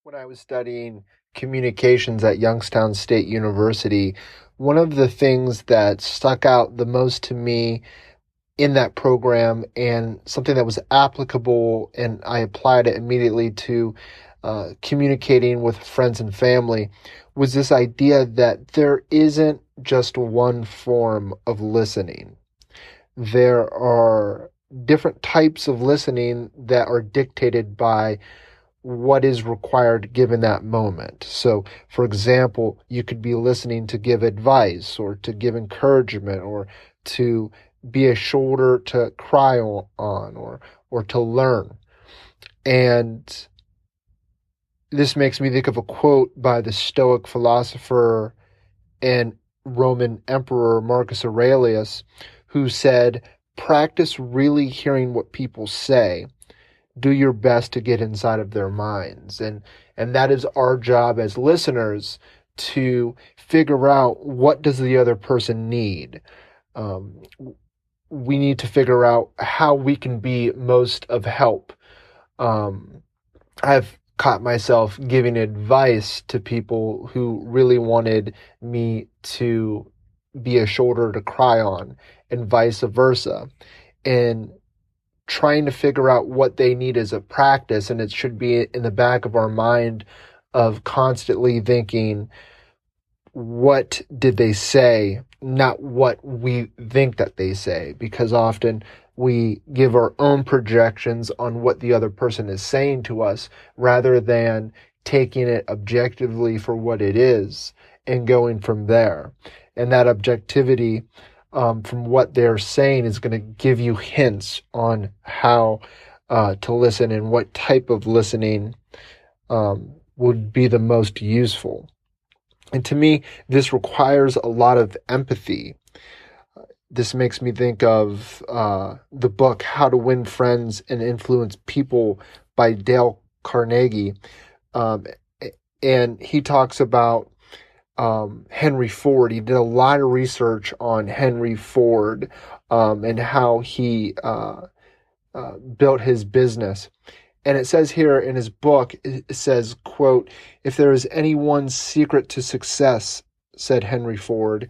When I was studying communications at Youngstown State University, one of the things that stuck out the most to me in that program and something that was applicable, and I applied it immediately to communicating with friends and family, was this idea that there isn't just one form of listening. There are different types of listening that are dictated by what is required given that moment. So, for example, you could be listening to give advice or to give encouragement or to be a shoulder to cry on or to learn. And this makes me think of a quote by the Stoic philosopher and Roman Emperor Marcus Aurelius, who said, "Practice really hearing what people say. Do your best to get inside of their minds." And that is our job as listeners, to figure out, what does the other person need. Um, we need to figure out how we can be most of help. I've caught myself giving advice to people who really wanted me to be a shoulder to cry on, and vice versa. And trying to figure out what they need as a practice, and it should be in the back of our mind of constantly thinking, what did they say, not what we think that they say, because often we give our own projections on what the other person is saying to us rather than taking it objectively for what it is and going from there. And that objectivity, from what they're saying, is going to give you hints on how to listen and what type of listening would be the most useful. And to me, this requires a lot of empathy. This makes me think of the book How to Win Friends and Influence People by Dale Carnegie. And he talks about Henry Ford. He did a lot of research on Henry Ford and how he built his business. And it says here in his book, it says, quote, "If there is any one secret to success," said Henry Ford,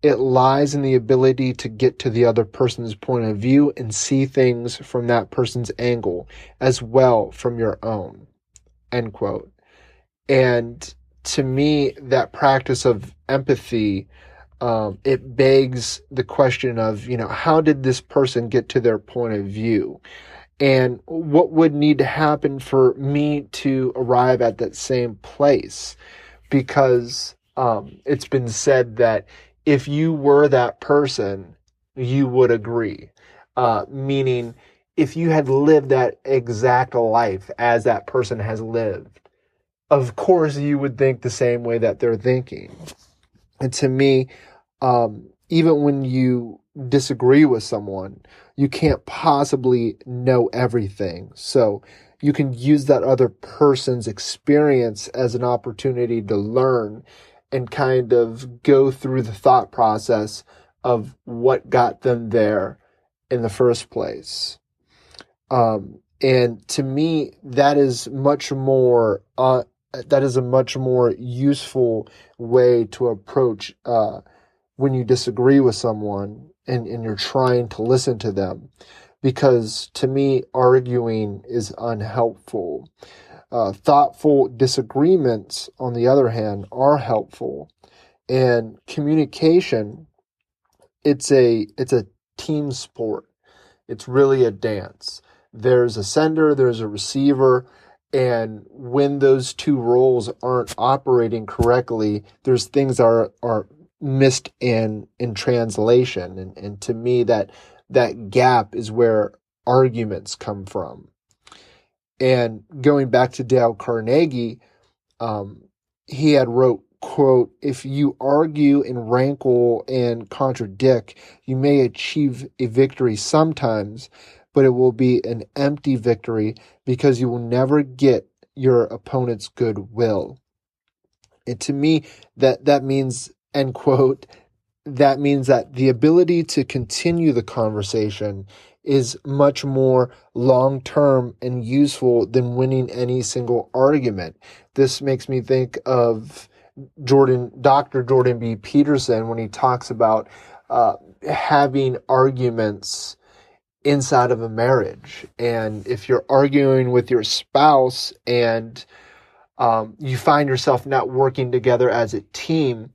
"it lies in the ability to get to the other person's point of view and see things from that person's angle as well from your own," end quote. And to me, that practice of empathy, it begs the question of, how did this person get to their point of view? And what would need to happen for me to arrive at that same place? Because it's been said that if you were that person, you would agree. Meaning, if you had lived that exact life as that person has lived, of course you would think the same way that they're thinking. And to me, even when you disagree with someone, you can't possibly know everything. So you can use that other person's experience as an opportunity to learn and kind of go through the thought process of what got them there in the first place. And to me, that is much more, that is a much more useful way to approach when you disagree with someone and you're trying to listen to them. Because to me, arguing is unhelpful. Thoughtful disagreements, on the other hand, are helpful. And communication, it's a team sport. It's really a dance. There's a sender, there's a receiver, and when those two roles aren't operating correctly, there's things are missed in translation. And to me, that gap is where arguments come from. And going back to Dale Carnegie, he had wrote, quote, "If you argue and rankle and contradict, you may achieve a victory sometimes, but it will be an empty victory because you will never get your opponent's goodwill." And to me, that means, end quote, that means that the ability to continue the conversation is much more long-term and useful than winning any single argument. This makes me think of Dr. Jordan B. Peterson, when he talks about having arguments inside of a marriage. And if you're arguing with your spouse and you find yourself not working together as a team,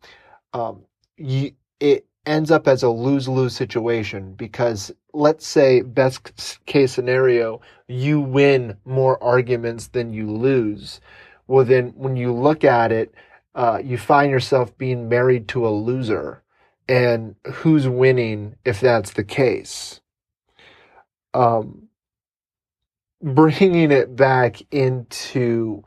it ends up as a lose-lose situation, because let's say best case scenario, you win more arguments than you lose. Well, then when you look at it, you find yourself being married to a loser. And who's winning if that's the case? Bringing it back into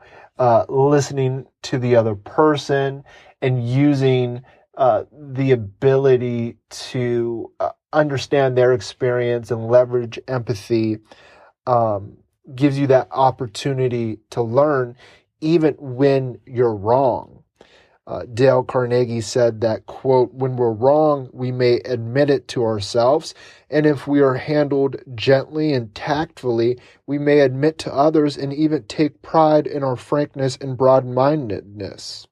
listening to the other person and using the ability to understand their experience and leverage empathy gives you that opportunity to learn even when you're wrong. Dale Carnegie said that, quote, "When we're wrong, we may admit it to ourselves, and if we are handled gently and tactfully, we may admit to others and even take pride in our frankness and broad-mindedness,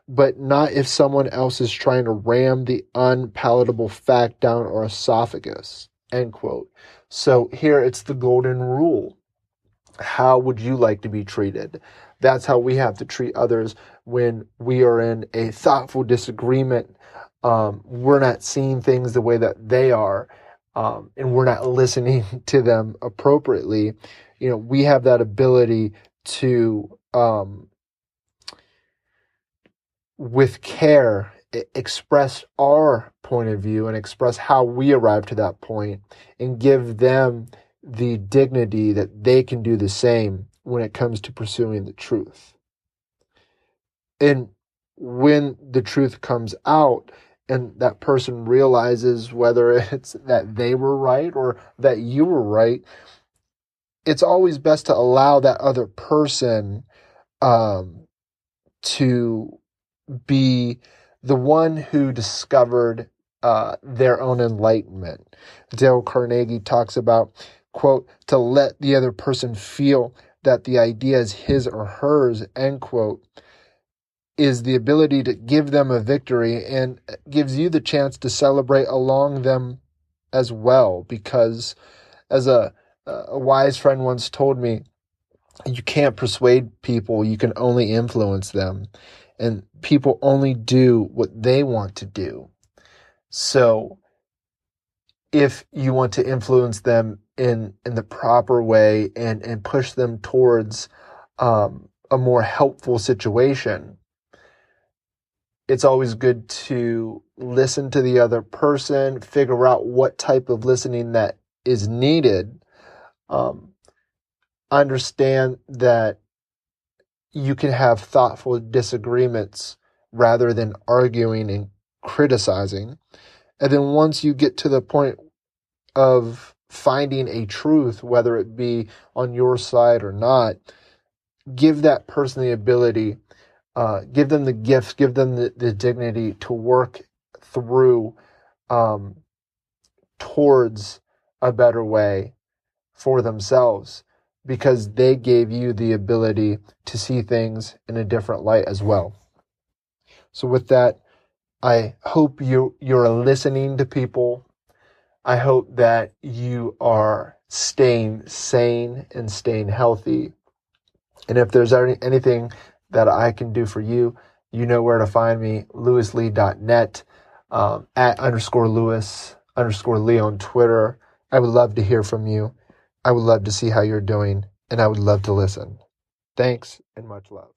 but not if someone else is trying to ram the unpalatable fact down our esophagus," end quote. So here it's the golden rule. How would you like to be treated? That's how we have to treat others when we are in a thoughtful disagreement. We're not seeing things the way that they are, and we're not listening to them appropriately. We have that ability to, with care, express our point of view and express how we arrived to that point, and give them the dignity that they can do the same when it comes to pursuing the truth. And when the truth comes out and that person realizes whether it's that they were right or that you were right, it's always best to allow that other person to be the one who discovered their own enlightenment. Dale Carnegie talks about, quote, "to let the other person feel that the idea is his or hers," end quote, is the ability to give them a victory and gives you the chance to celebrate along them as well. Because as a wise friend once told me, you can't persuade people, you can only influence them. And people only do what they want to do. So if you want to influence them in the proper way and push them towards a more helpful situation, it's always good to listen to the other person, figure out what type of listening that is needed, understand that you can have thoughtful disagreements rather than arguing and criticizing. And then once you get to the point of finding a truth, whether it be on your side or not, give that person the ability, give them the gifts, give them the dignity to work through towards a better way for themselves, because they gave you the ability to see things in a different light as well. So with that, I hope you're listening to people. I hope that you are staying sane and staying healthy. And if there's anything that I can do for you, you know where to find me, lewislee.net, @_Lewis_Lee on Twitter. I would love to hear from you. I would love to see how you're doing, and I would love to listen. Thanks and much love.